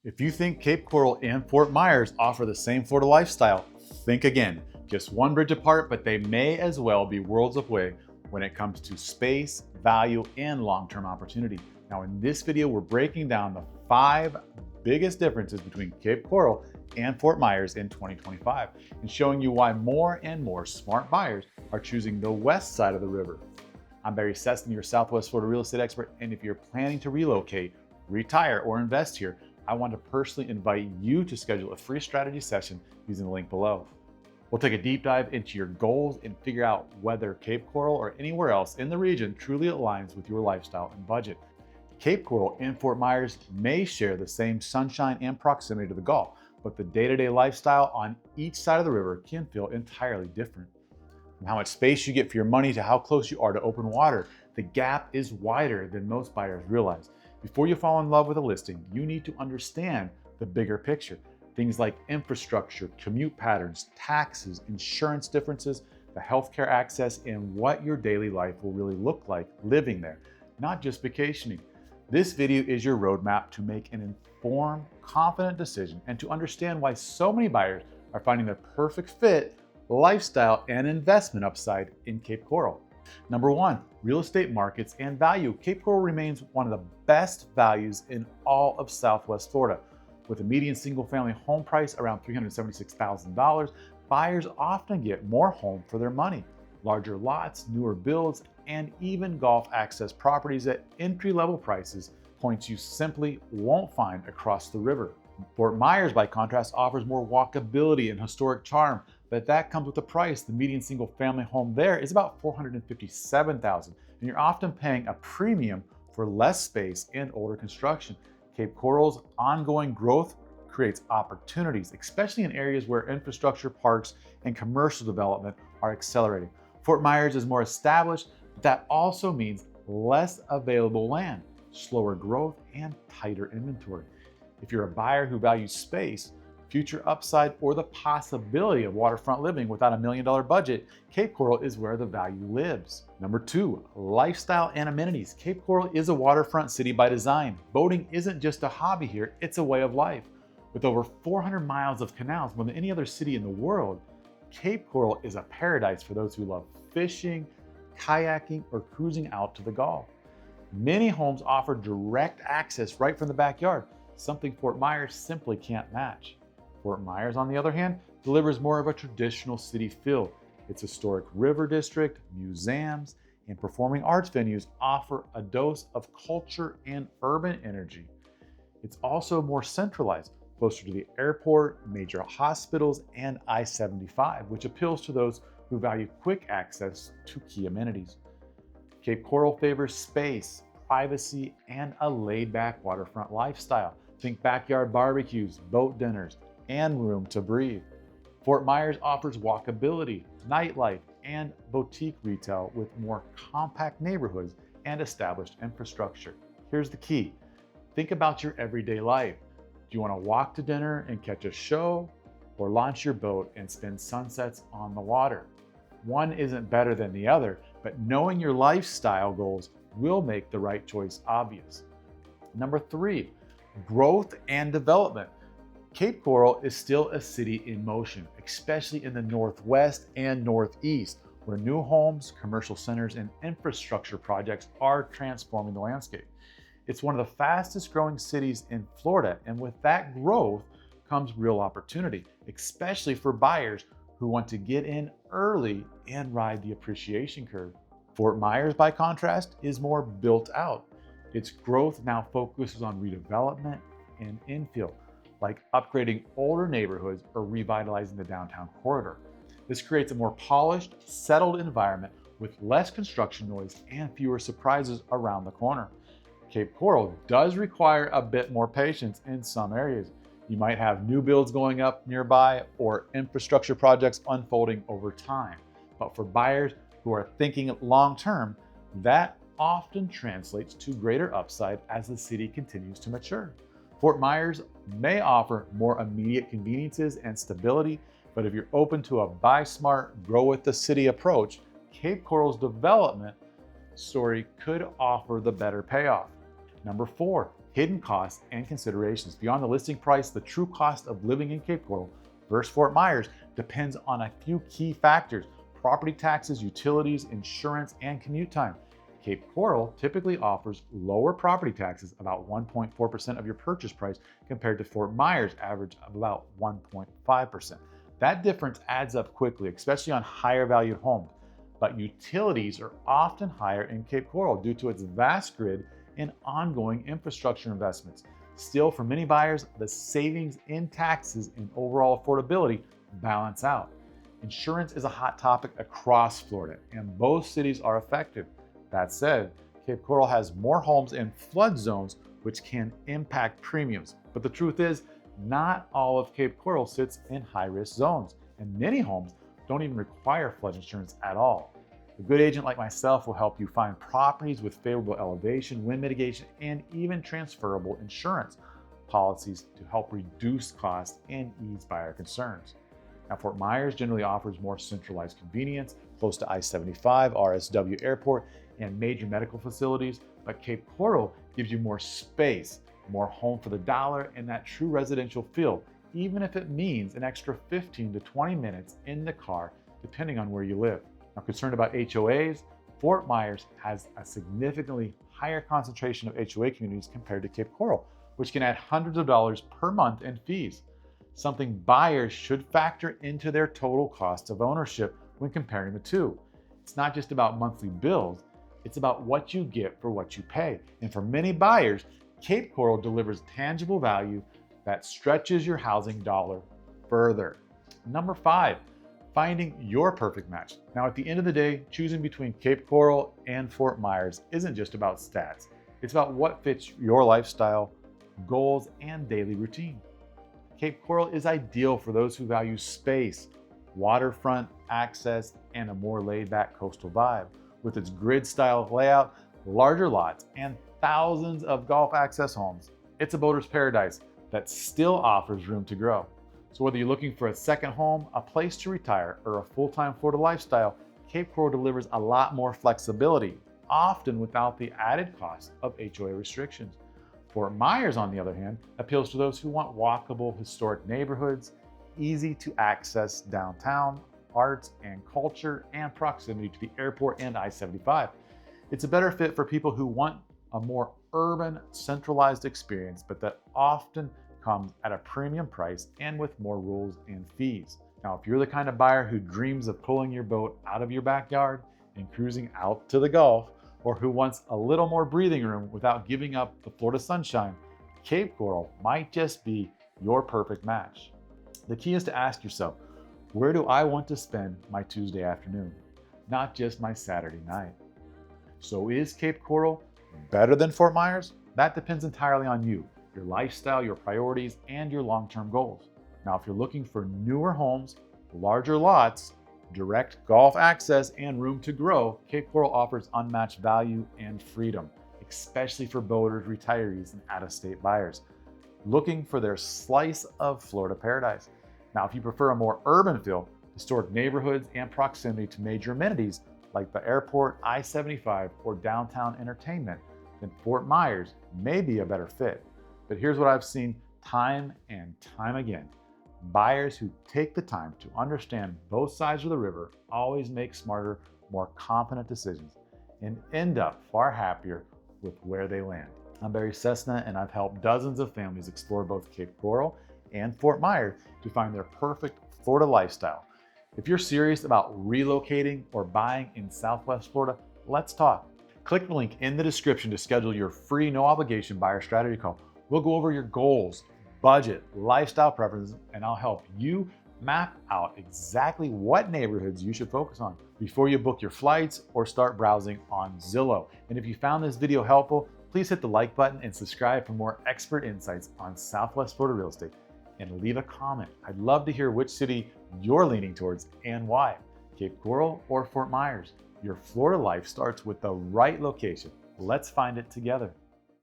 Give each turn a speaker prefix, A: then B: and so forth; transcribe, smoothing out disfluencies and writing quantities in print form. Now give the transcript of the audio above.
A: If you think Cape Coral and Fort Myers offer the same Florida lifestyle, think again. Just one bridge apart, but they may as well be worlds away when it comes to space, value, and long-term opportunity. Now in this video, we're breaking down the 5 biggest differences between Cape Coral and Fort Myers in 2025 and showing you why more and more smart buyers are choosing the west side of the river. I'm Cessna, your Southwest Florida real estate expert, and if you're planning to relocate, retire, or invest here, I want to personally invite you to schedule a free strategy session using the link below. We'll take a deep dive into your goals and figure out whether Cape Coral or anywhere else in the region truly aligns with your lifestyle and budget. Cape Coral and Fort Myers may share the same sunshine and proximity to the Gulf, but the day-to-day lifestyle on each side of the river can feel entirely different. From how much space you get for your money to how close you are to open water, the gap is wider than most buyers realize. Before you fall in love with a listing, you need to understand the bigger picture. Things like infrastructure, commute patterns, taxes, insurance differences, the healthcare access, and what your daily life will really look like living there, not just vacationing. This video is your roadmap to make an informed, confident decision and to understand why so many buyers are finding their perfect fit, lifestyle, and investment upside in Cape Coral. Number 1, real estate markets and value. Cape Coral remains one of the best values in all of Southwest Florida. With a median single-family home price around $376,000, buyers often get more home for their money. Larger lots, newer builds, and even golf access properties at entry-level prices, points you simply won't find across the river. Fort Myers, by contrast, offers more walkability and historic charm, but that comes with a price. The median single-family home there is about $457,000, and you're often paying a premium for less space and older construction. Cape Coral's ongoing growth creates opportunities, especially in areas where infrastructure, parks, and commercial development are accelerating. Fort Myers is more established, but that also means less available land, slower growth, and tighter inventory. If you're a buyer who values space, future upside, or the possibility of waterfront living without a $1 million budget, Cape Coral is where the value lives. Number 2, lifestyle and amenities. Cape Coral is a waterfront city by design. Boating isn't just a hobby here, it's a way of life. With over 400 miles of canals, more than any other city in the world, Cape Coral is a paradise for those who love fishing, kayaking, or cruising out to the Gulf. Many homes offer direct access right from the backyard, something Fort Myers simply can't match. Fort Myers, on the other hand, delivers more of a traditional city feel. Its historic river district, museums, and performing arts venues offer a dose of culture and urban energy. It's also more centralized, closer to the airport, major hospitals, and I-75, which appeals to those who value quick access to key amenities. Cape Coral favors space, privacy, and a laid-back waterfront lifestyle. Think backyard barbecues, boat dinners, and room to breathe. Fort Myers offers walkability, nightlife, and boutique retail with more compact neighborhoods and established infrastructure. Here's the key. Think about your everyday life. Do you want to walk to dinner and catch a show, or launch your boat and spend sunsets on the water? One isn't better than the other, but knowing your lifestyle goals will make the right choice obvious. Number 3, growth and development. Cape Coral is still a city in motion, especially in the northwest and northeast, where new homes, commercial centers, and infrastructure projects are transforming the landscape. It's one of the fastest growing cities in Florida, and with that growth comes real opportunity, especially for buyers who want to get in early and ride the appreciation curve. Fort Myers, by contrast, is more built out. Its growth now focuses on redevelopment and infill, like upgrading older neighborhoods or revitalizing the downtown corridor. This creates a more polished, settled environment with less construction noise and fewer surprises around the corner. Cape Coral does require a bit more patience in some areas. You might have new builds going up nearby or infrastructure projects unfolding over time. But for buyers who are thinking long-term, that often translates to greater upside as the city continues to mature. Fort Myers may offer more immediate conveniences and stability, but if you're open to a buy smart, grow with the city approach, Cape Coral's development story could offer the better payoff. Number 4, hidden costs and considerations. Beyond the listing price, the true cost of living in Cape Coral versus Fort Myers depends on a few key factors: property taxes, utilities, insurance, and commute time. Cape Coral typically offers lower property taxes, about 1.4% of your purchase price, compared to Fort Myers' average of about 1.5%. That difference adds up quickly, especially on higher valued homes. But utilities are often higher in Cape Coral due to its vast grid and ongoing infrastructure investments. Still, for many buyers, the savings in taxes and overall affordability balance out. Insurance is a hot topic across Florida, and both cities are affected. That said, Cape Coral has more homes in flood zones, which can impact premiums. But the truth is, not all of Cape Coral sits in high-risk zones, and many homes don't even require flood insurance at all. A good agent like myself will help you find properties with favorable elevation, wind mitigation, and even transferable insurance policies to help reduce costs and ease buyer concerns. Now, Fort Myers generally offers more centralized convenience, close to I-75, RSW Airport, and major medical facilities, but Cape Coral gives you more space, more home for the dollar, and that true residential feel, even if it means an extra 15 to 20 minutes in the car, depending on where you live. Now, concerned about HOAs, Fort Myers has a significantly higher concentration of HOA communities compared to Cape Coral, which can add hundreds of dollars per month in fees, something buyers should factor into their total cost of ownership when comparing the two. It's not just about monthly bills, it's about what you get for what you pay. And for many buyers, Cape Coral delivers tangible value that stretches your housing dollar further. Number 5, finding your perfect match. Now, at the end of the day, choosing between Cape Coral and Fort Myers isn't just about stats. It's about what fits your lifestyle, goals, and daily routine. Cape Coral is ideal for those who value space, waterfront access, and a more laid-back coastal vibe. With its grid-style layout, larger lots, and thousands of golf access homes, it's a boater's paradise that still offers room to grow. So whether you're looking for a second home, a place to retire, or a full-time Florida lifestyle, Cape Coral delivers a lot more flexibility, often without the added cost of HOA restrictions. Fort Myers, on the other hand, appeals to those who want walkable historic neighborhoods, easy to access downtown, arts and culture, and proximity to the airport and I-75. It's a better fit for people who want a more urban, centralized experience, but that often comes at a premium price and with more rules and fees. Now, if you're the kind of buyer who dreams of pulling your boat out of your backyard and cruising out to the Gulf, or who wants a little more breathing room without giving up the Florida sunshine, Cape Coral might just be your perfect match. The key is to ask yourself, where do I want to spend my Tuesday afternoon, not just my Saturday night? So is Cape Coral better than Fort Myers? That depends entirely on you, your lifestyle, your priorities, and your long-term goals. Now, if you're looking for newer homes, larger lots, direct golf access, and room to grow, Cape Coral offers unmatched value and freedom, especially for boaters, retirees, and out-of-state buyers looking for their slice of Florida paradise. Now, if you prefer a more urban feel, historic neighborhoods, and proximity to major amenities like the airport, I-75, or downtown entertainment, then Fort Myers may be a better fit. But here's what I've seen time and time again. Buyers who take the time to understand both sides of the river always make smarter, more confident decisions and end up far happier with where they land. I'm Barry Cessna, and I've helped dozens of families explore both Cape Coral and Fort Myers to find their perfect Florida lifestyle. If you're serious about relocating or buying in Southwest Florida, let's talk. Click the link in the description to schedule your free, no obligation buyer strategy call. We'll go over your goals, budget, lifestyle preferences, and I'll help you map out exactly what neighborhoods you should focus on before you book your flights or start browsing on Zillow. And if you found this video helpful, please hit the like button and subscribe for more expert insights on Southwest Florida real estate. And leave a comment. I'd love to hear which city you're leaning towards and why. Cape Coral or Fort Myers? Your Florida life starts with the right location. Let's find it together.